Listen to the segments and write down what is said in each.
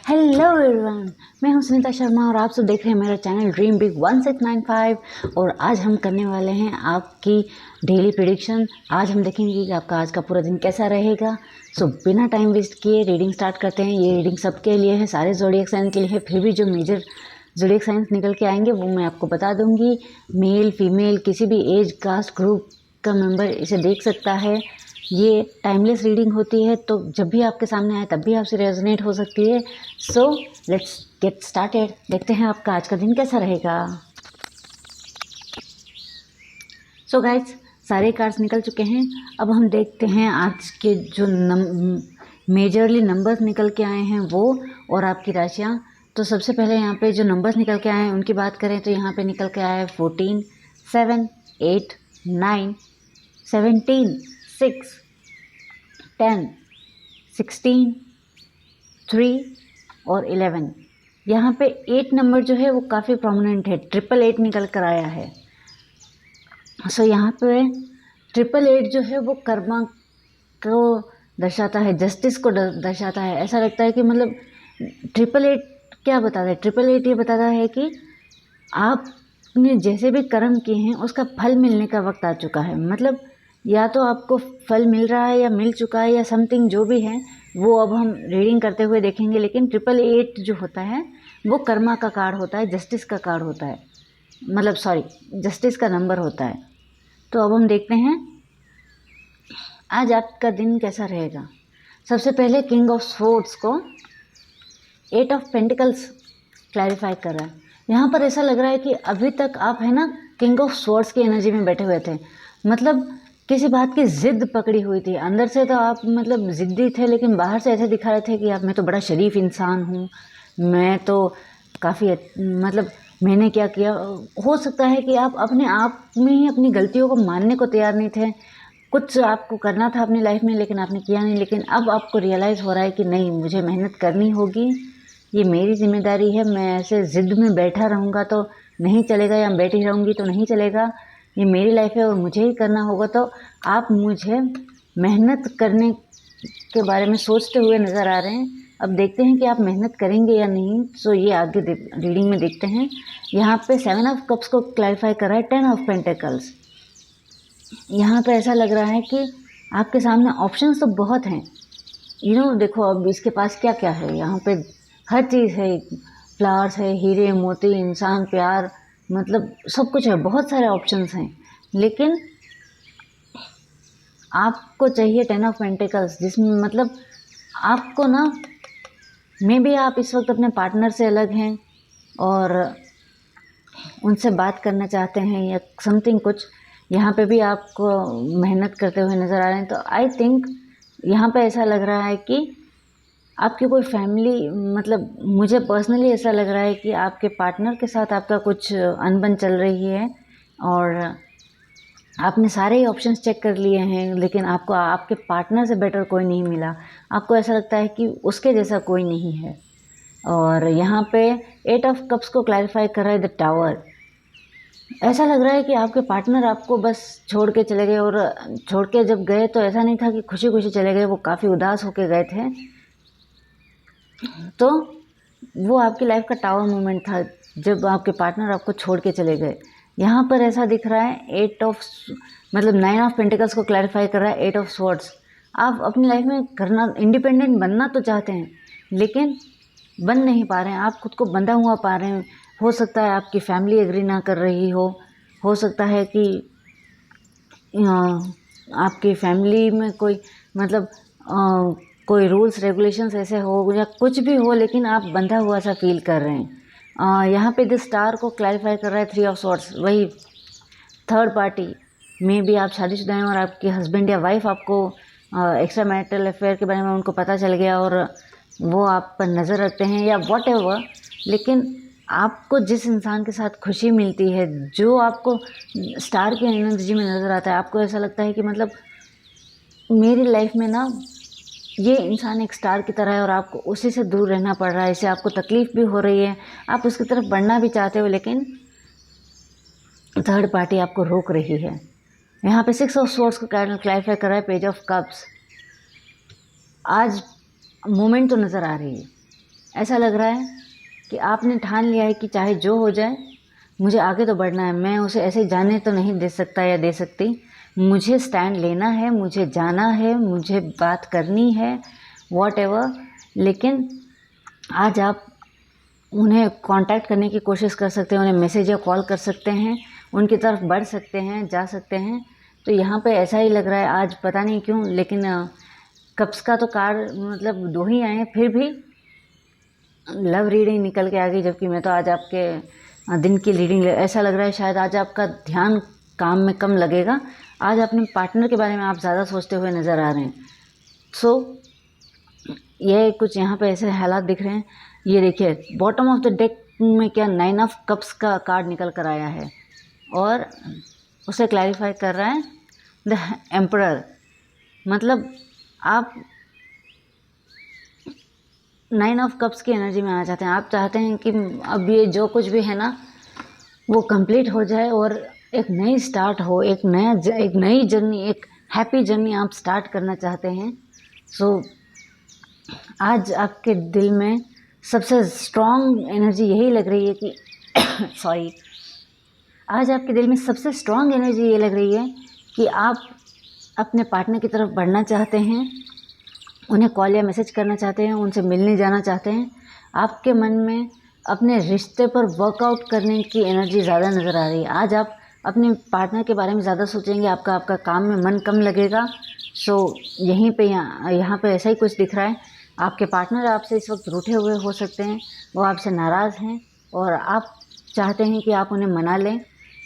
Hello everyone, मैं हूं सुनीता शर्मा और आप सब देख रहे हैं मेरा चैनल ड्रीम बिग 1695। और आज हम करने वाले हैं आपकी डेली प्रेडिक्शन। आज हम देखेंगे कि आपका आज का पूरा दिन कैसा रहेगा। सो बिना टाइम वेस्ट किए रीडिंग स्टार्ट करते हैं। ये रीडिंग सबके लिए है, सारे ज़ोडिएक साइन के लिए है। फिर भी जो मेजर ज़ोडिएक साइंस निकल के आएंगे वो मैं आपको बता दूंगी। मेल फीमेल किसी भी एज कास्ट ग्रुप का मेंबर इसे देख सकता है। ये टाइमलेस रीडिंग होती है, तो जब भी आपके सामने आए तब भी आपसे रेजोनेट हो सकती है। So let's get started. देखते हैं आपका आज का दिन कैसा रहेगा। सो गाइज, सारे कार्ड्स निकल चुके हैं। अब हम देखते हैं आज के जो मेजरली नंबर्स निकल के आए हैं वो और आपकी राशियाँ। तो सबसे पहले यहाँ पे जो नंबर्स निकल के आए हैं उनकी बात करें तो यहाँ पे निकल के आया है 14, 7, 8, 9, 17, 6, 10, 16, 3 और 11। यहाँ पे 8 नंबर जो है वो काफ़ी प्रोमिनेंट है, 888 निकल कर आया है। सो यहाँ पे 888 जो है वो कर्मा को दर्शाता है, जस्टिस को दर्शाता है। ऐसा लगता है कि मतलब 888 क्या बताता है, 888 ये बताता है कि आपने जैसे भी कर्म किए हैं उसका फल मिलने का वक्त आ चुका है। मतलब या तो आपको फल मिल रहा है या मिल चुका है या समथिंग जो भी है वो अब हम रीडिंग करते हुए देखेंगे। लेकिन 888 जो होता है वो कर्मा का कार्ड होता है, जस्टिस का कार्ड होता है, मतलब सॉरी जस्टिस का नंबर होता है। तो अब हम देखते हैं आज आपका दिन कैसा रहेगा। सबसे पहले किंग ऑफ स्वॉर्ड्स को 8 ऑफ पेंटिकल्स क्लैरिफाई कर रहा है। यहाँ पर ऐसा लग रहा है कि अभी तक आप है ना किंग ऑफ स्वॉर्ड्स की एनर्जी में बैठे हुए थे। मतलब किसी बात की ज़िद पकड़ी हुई थी। अंदर से तो आप मतलब ज़िद्दी थे, लेकिन बाहर से ऐसे दिखा रहे थे कि आप मैं तो बड़ा शरीफ इंसान हूँ, मैं तो काफ़ी मतलब मैंने क्या किया। हो सकता है कि आप अपने आप में ही अपनी गलतियों को मानने को तैयार नहीं थे। कुछ आपको करना था अपनी लाइफ में लेकिन आपने किया नहीं। लेकिन अब आपको रियलाइज़ हो रहा है कि नहीं, मुझे मेहनत करनी होगी, ये मेरी जिम्मेदारी है। मैं ऐसे ज़िद में बैठा रहूँगा तो नहीं चलेगा, या बैठी रहूँगी तो नहीं चलेगा। ये मेरी लाइफ है और मुझे ही करना होगा। तो आप मुझे मेहनत करने के बारे में सोचते हुए नज़र आ रहे हैं। अब देखते हैं कि आप मेहनत करेंगे या नहीं। सो ये आगे रीडिंग में देखते हैं। यहाँ पे 7 ऑफ कप्स को क्लैरिफाई कर रहा है 10 ऑफ पेंटिकल्स। यहाँ पे ऐसा लग रहा है कि आपके सामने ऑप्शंस तो बहुत हैं। देखो अब इसके पास क्या क्या है। यहाँ पे हर चीज़ है, फ्लावर्स है, हीरे मोती, इंसान, प्यार, मतलब सब कुछ है, बहुत सारे ऑप्शंस हैं। लेकिन आपको चाहिए 10 ऑफ पेंटिकल्स, जिसमें मतलब आपको ना मे बी आप इस वक्त अपने पार्टनर से अलग हैं और उनसे बात करना चाहते हैं या समथिंग कुछ। यहाँ पे भी आपको मेहनत करते हुए नज़र आ रहे हैं। तो आई थिंक यहाँ पे ऐसा लग रहा है कि आपकी कोई फैमिली, मतलब मुझे पर्सनली ऐसा लग रहा है कि आपके पार्टनर के साथ आपका कुछ अनबन चल रही है और आपने सारे ही ऑप्शंस चेक कर लिए हैं, लेकिन आपको आपके पार्टनर से बेटर कोई नहीं मिला। आपको ऐसा लगता है कि उसके जैसा कोई नहीं है। और यहाँ पे 8 ऑफ कप्स को क्लैरिफाई कर रहा है द टावर। ऐसा लग रहा है कि आपके पार्टनर आपको बस छोड़ के चले गए, और छोड़ के जब गए तो ऐसा नहीं था कि खुशी खुशी चले गए, वो काफ़ी उदास होके गए थे। तो वो आपकी लाइफ का टावर मोमेंट था जब आपके पार्टनर आपको छोड़ के चले गए। यहाँ पर ऐसा दिख रहा है 9 ऑफ पेंटिकल्स को क्लैरिफाई कर रहा है 8 ऑफ स्वॉर्ड्स। आप अपनी लाइफ में करना, इंडिपेंडेंट बनना तो चाहते हैं लेकिन बन नहीं पा रहे हैं, आप खुद को बंधा हुआ पा रहे हैं। हो सकता है आपकी फैमिली एग्री ना कर रही हो सकता है कि आपकी फैमिली में कोई मतलब कोई रूल्स रेगुलेशंस ऐसे हो या कुछ भी हो, लेकिन आप बंधा हुआ सा फील कर रहे हैं। यहाँ पे द स्टार को क्लैरिफाई कर रहा है 3 ऑफ स्वॉर्ड्स। वही थर्ड पार्टी में भी आप शादीशुदा हैं और आपके हस्बैंड या वाइफ आपको एक्स्ट्रा मैरिटल अफेयर के बारे में उनको पता चल गया और वो आप पर नज़र रखते हैं या वॉट एवर। लेकिन आपको जिस इंसान के साथ खुशी मिलती है, जो आपको स्टार की एनर्जी में नज़र आता है, आपको ऐसा लगता है कि मतलब मेरी लाइफ में ना ये इंसान एक स्टार की तरह है और आपको उसी से दूर रहना पड़ रहा है। इससे आपको तकलीफ़ भी हो रही है, आप उसकी तरफ बढ़ना भी चाहते हो, लेकिन थर्ड पार्टी आपको रोक रही है। यहाँ पे 6 ऑफ स्वॉर्ड्स को क्लैरिफाई कर रहा है पेज ऑफ कप्स। आज मोमेंट तो नज़र आ रही है, ऐसा लग रहा है कि आपने ठान लिया है कि चाहे जो हो जाए मुझे आगे तो बढ़ना है, मैं उसे ऐसे जाने तो नहीं दे सकता या दे सकती, मुझे स्टैंड लेना है, मुझे जाना है, मुझे बात करनी है, वॉटएवर। लेकिन आज आप उन्हें कांटेक्ट करने की कोशिश कर सकते हैं, उन्हें मैसेज या कॉल कर सकते हैं, उनकी तरफ बढ़ सकते हैं, जा सकते हैं। तो यहाँ पे ऐसा ही लग रहा है आज, पता नहीं क्यों, लेकिन कप्स का तो कार्ड मतलब 2 ही आए हैं, फिर भी लव रीडिंग निकल के आ गई, जबकि मैं तो आज आपके दिन की रीडिंग, ऐसा लग रहा है शायद आज आपका ध्यान काम में कम लगेगा, आज अपने पार्टनर के बारे में आप ज़्यादा सोचते हुए नज़र आ रहे हैं। सो ये कुछ यहाँ पे ऐसे हालात दिख रहे हैं। ये देखिए बॉटम ऑफ द डेक में क्या 9 ऑफ कप्स का कार्ड निकल कर आया है और उसे क्लैरिफाई कर रहा है द एम्परर। मतलब आप 9 ऑफ कप्स की एनर्जी में आना चाहते हैं। आप चाहते हैं कि अब ये जो कुछ भी है ना वो कंप्लीट हो जाए और एक नई स्टार्ट हो, एक नई जर्नी, एक हैप्पी जर्नी आप स्टार्ट करना चाहते हैं। सो आज आपके दिल में सबसे स्ट्रॉन्ग एनर्जी यही लग रही है कि सॉरी, आज आपके दिल में सबसे स्ट्रॉन्ग एनर्जी ये लग रही है कि आप अपने पार्टनर की तरफ बढ़ना चाहते हैं, उन्हें कॉल या मैसेज करना चाहते हैं, उनसे मिलने जाना चाहते हैं। आपके मन में अपने रिश्ते पर वर्कआउट करने की एनर्जी ज़्यादा नज़र आ रही है। आज आप अपने पार्टनर के बारे में ज़्यादा सोचेंगे, आपका काम में मन कम लगेगा। सो यहीं पे यहाँ पे ऐसा ही कुछ दिख रहा है। आपके पार्टनर आपसे इस वक्त रूठे हुए हो सकते हैं, वो आपसे नाराज़ हैं और आप चाहते हैं कि आप उन्हें मना लें।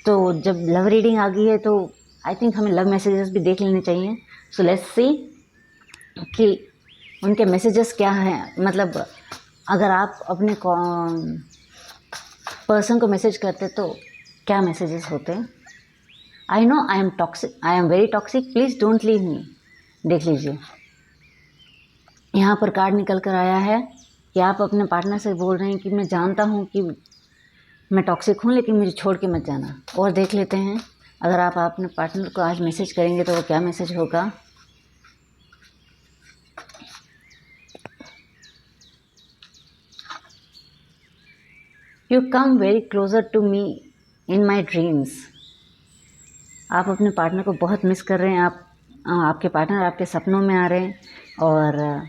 तो जब लव रीडिंग आ गई है तो आई थिंक हमें लव मैसेजेस भी देख लेने चाहिए। सो लेट्स सी कि उनके मैसेजेस क्या हैं। मतलब अगर आप अपने पर्सन को मैसेज करते तो क्या मैसेजेस होते हैं। I know I am toxic, I am very toxic, please don't leave me. देख लीजिए यहाँ पर कार्ड निकल कर आया है कि आप अपने पार्टनर से बोल रहे हैं कि मैं जानता हूँ कि मैं टॉक्सिक हूँ, लेकिन मुझे छोड़ के मत जाना। और देख लेते हैं अगर आप अपने पार्टनर को आज मैसेज करेंगे तो वो क्या मैसेज होगा। You come very closer to me in my dreams. आप अपने पार्टनर को बहुत मिस कर रहे हैं। आपके पार्टनर आपके सपनों में आ रहे हैं और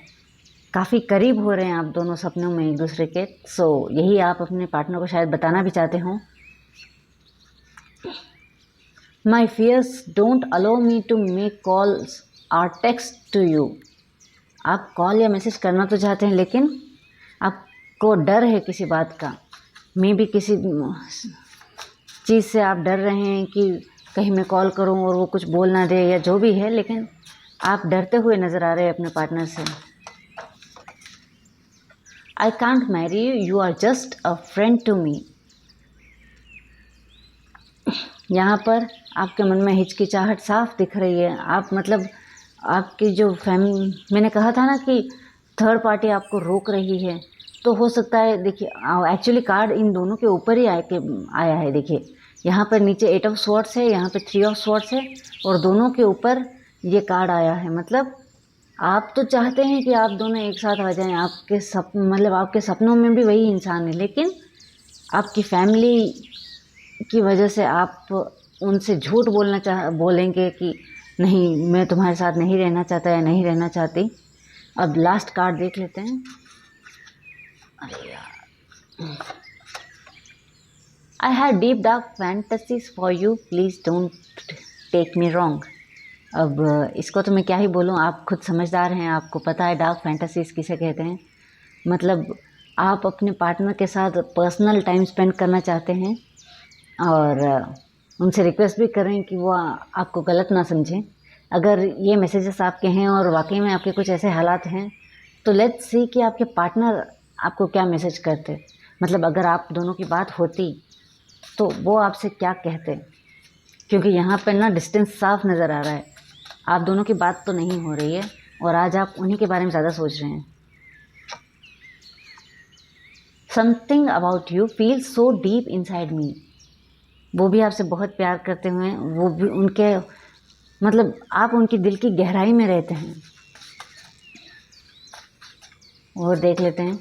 काफ़ी करीब हो रहे हैं आप दोनों सपनों में एक दूसरे के। सो यही आप अपने पार्टनर को शायद बताना भी चाहते हों। My fears don't allow me to make calls or text to you. आप कॉल या मैसेज करना तो चाहते हैं लेकिन आपको डर है किसी बात का, मे भी किसी चीज़ से आप डर रहे हैं कि कहीं मैं कॉल करूं और वो कुछ बोल ना दे या जो भी है, लेकिन आप डरते हुए नज़र आ रहे हैं अपने पार्टनर से। I can't marry you, you are just a friend to me. यहाँ पर आपके मन में हिचकिचाहट साफ दिख रही है। आप मतलब आपकी जो मैंने कहा था ना कि थर्ड पार्टी आपको रोक रही है, तो हो सकता है, देखिए एक्चुअली कार्ड इन दोनों के ऊपर ही आया है। देखिए यहाँ पर नीचे 8 ऑफ स्वॉर्ड्स है, यहाँ पे 3 ऑफ स्वॉर्ड्स है और दोनों के ऊपर ये कार्ड आया है। मतलब आप तो चाहते हैं कि आप दोनों एक साथ आ जाएं, आपके सपनों में भी वही इंसान है, लेकिन आपकी फैमिली की वजह से आप उनसे झूठ बोलेंगे कि नहीं मैं तुम्हारे साथ नहीं रहना चाहता या नहीं रहना चाहती। अब लास्ट कार्ड देख लेते हैं। अरे यार, I have deep dark fantasies for you, please don't take me wrong. अब इसको तो मैं क्या ही बोलूँ, आप खुद समझदार हैं, आपको पता है डार्क फैंटेसीज किसे कहते हैं। मतलब आप अपने पार्टनर के साथ पर्सनल टाइम स्पेंड करना चाहते हैं और उनसे रिक्वेस्ट भी करें कि वो आपको गलत ना समझें। अगर ये मैसेजेस आपके हैं और वाकई में आपके कुछ ऐसे हालात हैं तो लेट्स सी कि आपके पार्टनर आपको क्या मैसेज करते। मतलब अगर आप दोनों की बात होती तो वो आपसे क्या कहते, क्योंकि यहाँ पर ना डिस्टेंस साफ नज़र आ रहा है। आप दोनों की बात तो नहीं हो रही है और आज आप उन्हीं के बारे में ज़्यादा सोच रहे हैं। Something about you feel so deep inside me. वो भी आपसे बहुत प्यार करते हुए, वो भी उनके मतलब आप उनकी दिल की गहराई में रहते हैं। और देख लेते हैं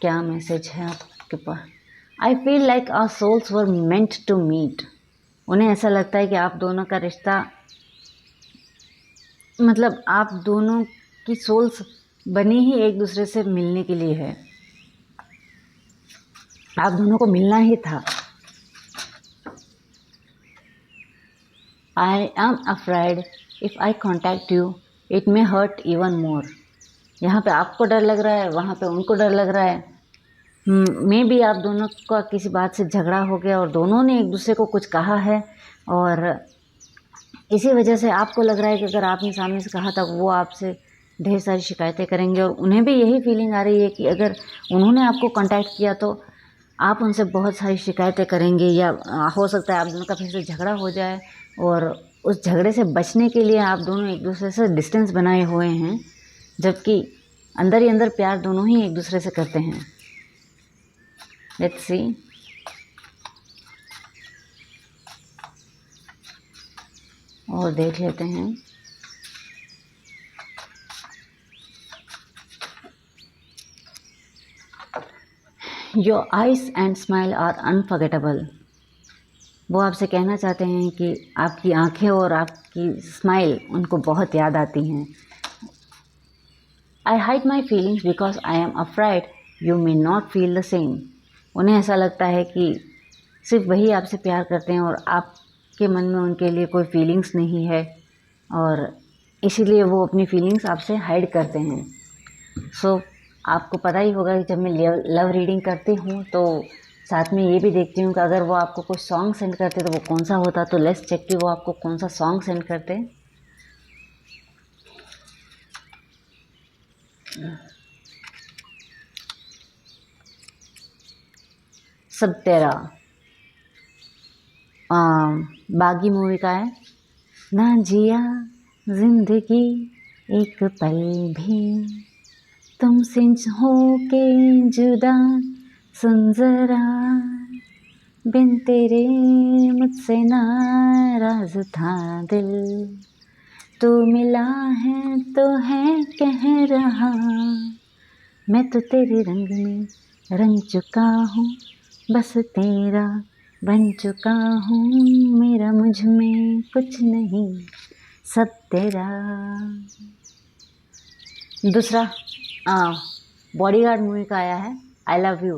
क्या मैसेज है आपके पास? I feel like our souls were meant to meet. उन्हें ऐसा लगता है कि आप दोनों का रिश्ता, मतलब आप दोनों की सोल्स बनी ही एक दूसरे से मिलने के लिए है। आप दोनों को मिलना ही था। I am afraid if I contact you it may hurt even more. यहाँ पे आपको डर लग रहा है, वहाँ पे उनको डर लग रहा है। मे भी आप दोनों का किसी बात से झगड़ा हो गया और दोनों ने एक दूसरे को कुछ कहा है, और इसी वजह से आपको लग रहा है कि अगर आपने सामने से कहा था वो आपसे ढेर सारी शिकायतें करेंगे, और उन्हें भी यही फीलिंग आ रही है कि अगर उन्होंने आपको कांटेक्ट किया तो आप उनसे बहुत सारी शिकायतें करेंगे, या हो सकता है आप दोनों का फिर से झगड़ा हो जाए। और उस झगड़े से बचने के लिए आप दोनों एक दूसरे से डिस्टेंस बनाए हुए हैं, जबकि अंदर ही अंदर प्यार दोनों ही एक दूसरे से करते हैं। Let's see. और देख लेते हैं। Your eyes and smile are unforgettable. वो आपसे कहना चाहते हैं कि आपकी आंखें और आपकी स्माइल उनको बहुत याद आती हैं। आई hide my feelings because I am afraid you may not feel the same. उन्हें ऐसा लगता है कि सिर्फ वही आपसे प्यार करते हैं और आपके मन में उनके लिए कोई फीलिंग्स नहीं है, और इसीलिए वो अपनी फीलिंग्स आपसे हाइड करते हैं। सो आपको पता ही होगा कि जब मैं लव रीडिंग करती हूँ तो साथ में ये भी देखती हूँ कि अगर वो आपको कोई सॉन्ग सेंड करते तो वो कौन सा होता। तो लेट्स चेक कि वो आपको कौन सा सॉन्ग सेंड करते। सब तेरा बागी मूवी का है। ना जिया जिंदगी एक पल भी तुमसे हो के जुदा, सुन जरा बिन तेरे मुझसे नाराज था दिल, तू मिला है तो है कह रहा, मैं तो तेरे रंग में रंग चुका हूँ, बस तेरा बन चुका हूँ, मेरा मुझ में कुछ नहीं, सब तेरा। दूसरा बॉडीगार्ड मूवी का आया है, आई लव यू।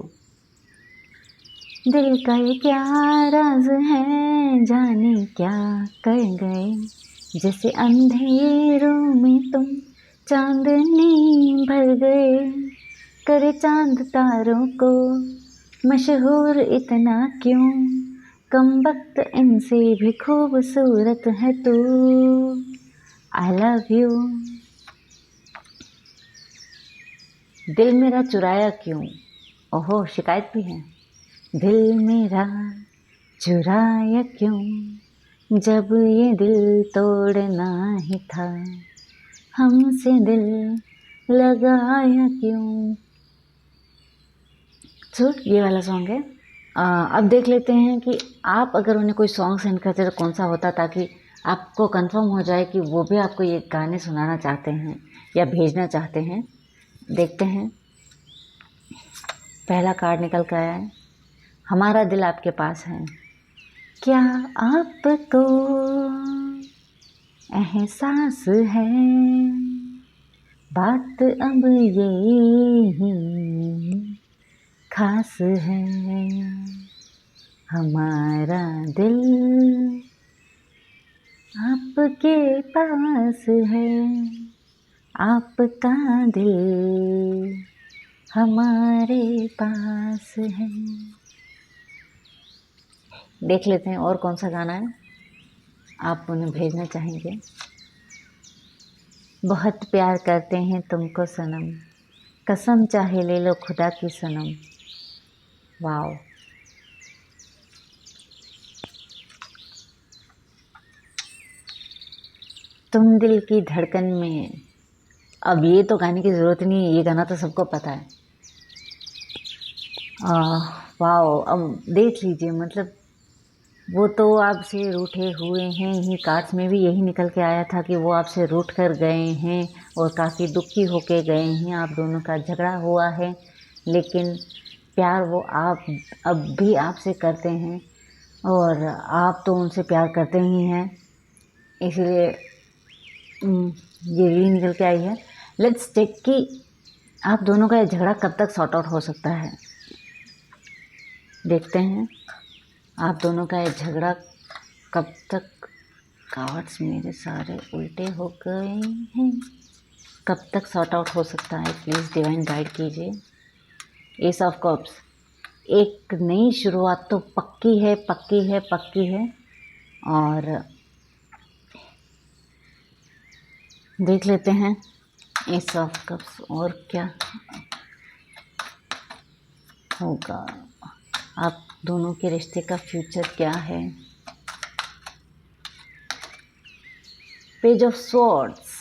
दिल का ये क्या राज है, जाने क्या कर गए, जैसे अंधेरों में तुम चांदनी भर गए, करे चांद तारों को मशहूर इतना क्यों, कम वक्त इनसे भी खूबसूरत है तू, आई लव यू। दिल मेरा चुराया क्यों, ओहो शिकायत भी है। दिल मेरा चुराया क्यों, जब ये दिल तोड़ना ही था, हमसे दिल लगाया क्यों। तो ये वाला सॉन्ग है। अब देख लेते हैं कि आप अगर उन्हें कोई सॉन्ग सेंड करते तो कौन सा होता, ताकि आपको कंफर्म हो जाए कि वो भी आपको ये गाने सुनाना चाहते हैं या भेजना चाहते हैं। देखते हैं। पहला कार्ड निकल कर आया है, हमारा दिल आपके पास है। क्या आपको एहसास है, बात अब ये ही खास है, हमारा दिल आपके पास है, आपका दिल हमारे पास है। देख लेते हैं और कौन सा गाना है आप उन्हें भेजना चाहेंगे। बहुत प्यार करते हैं तुमको सनम, कसम चाहे ले लो खुदा की सनम। वाओ। तुम दिल की धड़कन में, अब ये तो गाने की ज़रूरत नहीं है, ये गाना तो सबको पता है। वाओ। अब देख लीजिए, मतलब वो तो आपसे रूठे हुए हैं ही। कार्ड्स में भी यही निकल के आया था कि वो आपसे रूठ कर गए हैं और काफ़ी दुखी होके गए हैं, आप दोनों का झगड़ा हुआ है। लेकिन प्यार वो आप अब भी आपसे करते हैं और आप तो उनसे प्यार करते ही हैं। इसीलिए ये रीडिंग निकल के आई है। लेट्स चेक कि आप दोनों का ये झगड़ा कब तक सॉर्ट आउट हो सकता है। देखते हैं आप दोनों का ये झगड़ा कब तक। कार्ड्स मेरे सारे उल्टे हो गए हैं। कब तक सॉर्ट आउट हो सकता है, प्लीज़ डिवाइन गाइड कीजिए। एस ऑफ कप्स, एक नई शुरुआत तो पक्की है, पक्की है, पक्की है। और देख लेते हैं एस ऑफ कप्स और क्या होगा। आप दोनों के रिश्ते का फ्यूचर क्या है। Page of swords,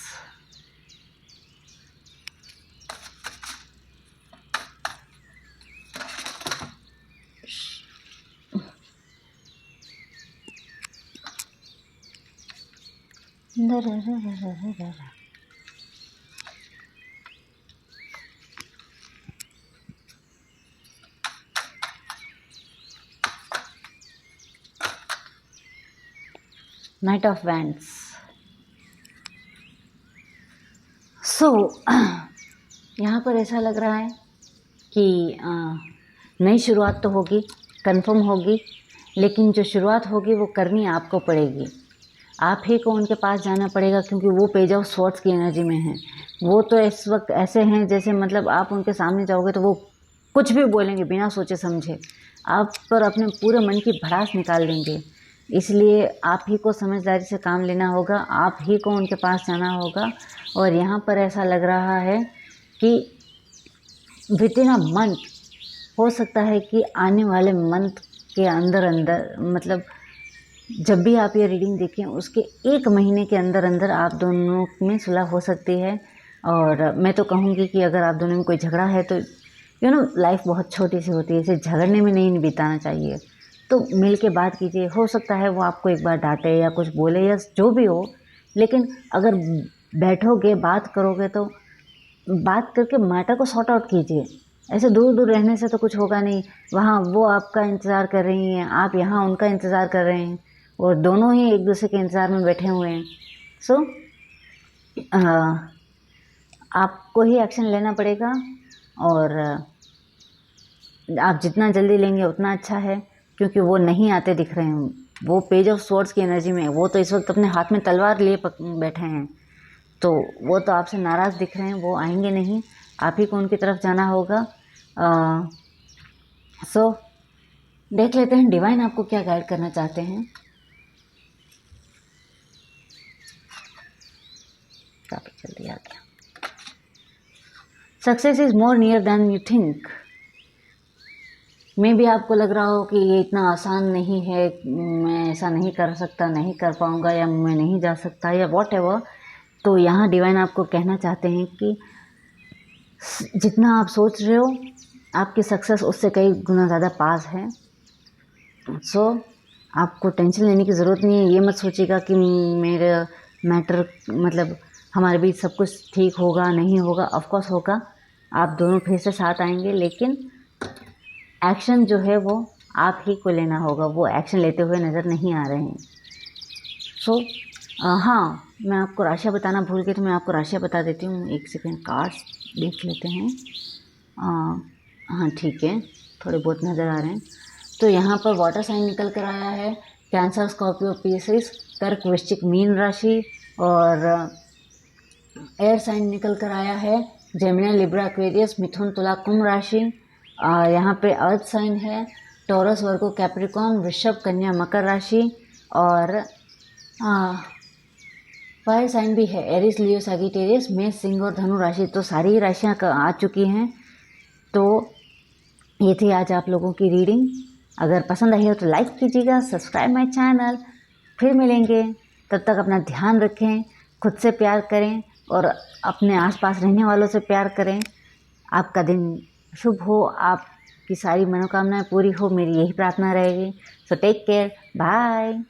knight of wands. So यहाँ पर ऐसा लग रहा है कि नई शुरुआत तो होगी, कंफर्म होगी, लेकिन जो शुरुआत होगी वो करनी आपको पड़ेगी। आप ही को उनके पास जाना पड़ेगा क्योंकि वो पेज ऑफ स्वॉर्ड्स की एनर्जी में है। वो तो इस वक्त ऐसे हैं जैसे मतलब आप उनके सामने जाओगे तो वो कुछ भी बोलेंगे बिना सोचे समझे, आप पर अपने पूरे मन की भड़ास निकाल देंगे। इसलिए आप ही को समझदारी से काम लेना होगा, आप ही को उनके पास जाना होगा। और यहाँ पर ऐसा लग रहा है कि विद इन अ मंथ, हो सकता है कि आने वाले मंथ के अंदर अंदर, मतलब जब भी आप ये रीडिंग देखें उसके 1 महीने के अंदर अंदर आप दोनों में सुलह हो सकती है। और मैं तो कहूँगी कि अगर आप दोनों में कोई झगड़ा है तो लाइफ बहुत छोटी सी होती है, इसे झगड़ने में नहीं बिताना चाहिए। तो मिल के बात कीजिए। हो सकता है वो आपको एक बार डांटे या कुछ बोले या जो भी हो, लेकिन अगर बैठोगे बात करोगे तो बात करके मैटर को सॉर्ट आउट कीजिए। ऐसे दूर दूर रहने से तो कुछ होगा नहीं। वहाँ वो आपका इंतज़ार कर रही हैं, आप यहाँ उनका इंतज़ार कर रहे हैं और दोनों ही एक दूसरे के इंतज़ार में बैठे हुए हैं। सो आपको ही एक्शन लेना पड़ेगा और आप जितना जल्दी लेंगे उतना अच्छा है, क्योंकि वो नहीं आते दिख रहे हैं। वो पेज ऑफ स्वॉर्ड्स की एनर्जी में, वो तो इस वक्त अपने हाथ में तलवार लिए बैठे हैं, तो वो तो आपसे नाराज़ दिख रहे हैं, वो आएंगे नहीं। आप ही को उनकी तरफ जाना होगा। सो देख लेते हैं डिवाइन आपको क्या गाइड करना चाहते हैं। काफ़ी जल्दी आ गया। Success is more near than you think. मैं भी आपको लग रहा हो कि ये इतना आसान नहीं है, मैं ऐसा नहीं कर सकता, नहीं कर पाऊँगा, या मैं नहीं जा सकता, या वॉट एवर। तो यहाँ डिवाइन आपको कहना चाहते हैं कि जितना आप सोच रहे हो आपकी सक्सेस उससे कई गुना ज़्यादा पास है। सो आपको टेंशन लेने की ज़रूरत नहीं है। ये मत सोचिएगा कि मेरा मैटर, मतलब हमारे बीच सब कुछ ठीक होगा, नहीं होगा। ऑफकोर्स होगा, आप दोनों फिर से साथ आएंगे, लेकिन एक्शन जो है वो आप ही को लेना होगा। वो एक्शन लेते हुए नज़र नहीं आ रहे हैं। सो हाँ, मैं आपको राशियाँ बताना भूल गई, तो मैं आपको राशियाँ बता देती हूँ। एक सेकेंड, कार्ड्स देख लेते हैं। हाँ ठीक है, थोड़े बहुत नज़र आ रहे हैं। तो यहाँ पर वाटर साइन निकल कर आया है, कैंसर, स्कॉर्पियो, पियसिस, कर्क, वृश्चिक, मीन राशि। और एयर साइन निकल कर आया है, जेमिनी, लिब्रा, एक्वेरियस, मिथुन, तुला, कुंभ राशि। यहाँ पे अर्थ साइन है, टॉरस, वर्गो, कैप्रिकॉर्न, वृषभ, कन्या, मकर राशि। और फायर साइन भी है, एरिस, लियो, सैजिटेरियस, मेष, सिंह और धनु राशि। तो सारी ही राशियाँ आ चुकी हैं। तो ये थी आज आप लोगों की रीडिंग। अगर पसंद आई हो तो लाइक कीजिएगा, सब्सक्राइब माय चैनल। फिर मिलेंगे, तब तक अपना ध्यान रखें, खुद से प्यार करें और अपने आसपास रहने वालों से प्यार करें। आपका दिन शुभ हो, आपकी सारी मनोकामनाएं पूरी हो, मेरी यही प्रार्थना रहेगी। So take care, bye.